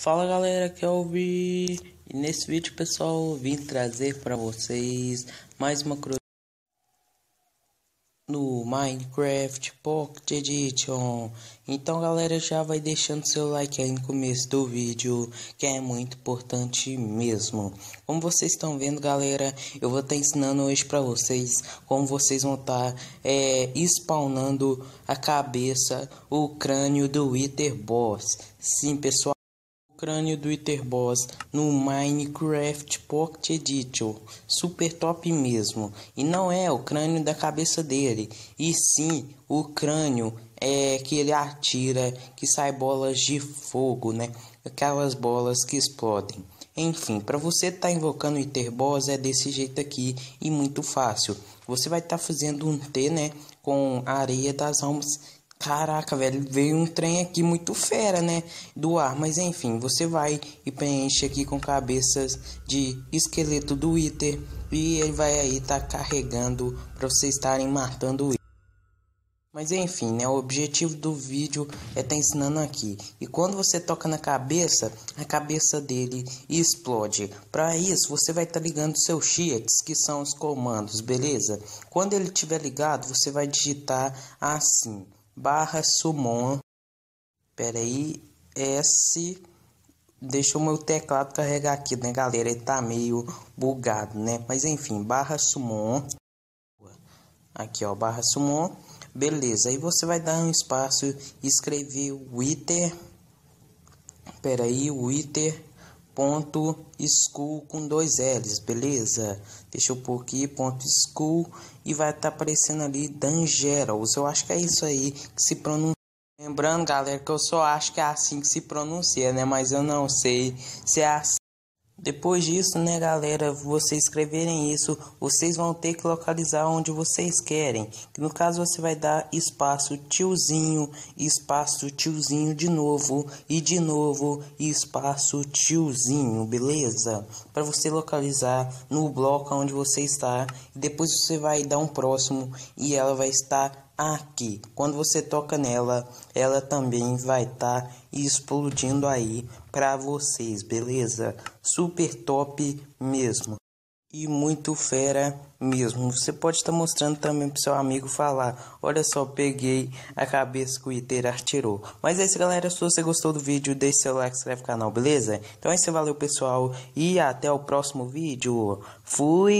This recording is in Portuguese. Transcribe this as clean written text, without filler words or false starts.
Fala galera, aqui é o Vi e nesse vídeo pessoal eu vim trazer para vocês mais uma curiosidade no Minecraft Pocket Edition. Então galera, já vai deixando seu like aí no começo do vídeo, que é muito importante mesmo. Como vocês estão vendo galera, eu vou estar ensinando hoje para vocês como vocês vão estar spawnando a cabeça, o crânio do Wither Boss. Sim pessoal, crânio do Wither Boss no Minecraft Pocket Edition, super top mesmo. E não é o crânio da cabeça dele, e sim o crânio que ele atira, que sai bolas de fogo, né? Aquelas bolas que explodem. Enfim, para você estar invocando o Wither Boss é desse jeito aqui e muito fácil. Você vai estar fazendo um T, né, com a areia das almas. Caraca, velho, veio um trem aqui muito fera, né, do ar. Mas enfim, você vai e preenche aqui com cabeças de esqueleto do Wither. E ele vai aí tá carregando para vocês estarem matando o Wither. Mas enfim, né, o objetivo do vídeo é estar ensinando aqui. E quando você toca na cabeça, a cabeça dele explode. Para isso, você vai estar ligando seus cheats, que são os comandos, beleza? Quando ele estiver ligado, você vai digitar assim: /summon, pera aí, S, deixa o meu teclado carregar aqui, né galera, ele tá meio bugado, né, mas enfim, /summon, aqui ó, /summon, beleza, aí você vai dar um espaço e escrever Wither, pera aí, Wither.school com 2 L's, beleza? Deixa eu pôr aqui, .school, e vai estar aparecendo ali Dangerous. Eu acho que é isso aí que se pronuncia. Lembrando, galera, que eu só acho que é assim que se pronuncia, né? Mas eu não sei se é assim. Depois disso, né, galera, vocês escreverem isso, vocês vão ter que localizar onde vocês querem. Que no caso você vai dar espaço tiozinho de novo e de novo e espaço tiozinho, beleza? Para você localizar no bloco onde você está. E depois você vai dar um próximo e ela vai estar aqui. Quando você toca nela, ela também vai estar explodindo aí para vocês, beleza? Super top mesmo e muito fera mesmo. Você pode estar mostrando também pro seu amigo falar: olha só, peguei a cabeça que o Wither atirou. Mas é isso galera, se você gostou do vídeo, deixe seu like, se inscreve no canal, beleza? Então é isso, valeu pessoal e até o próximo vídeo. Fui!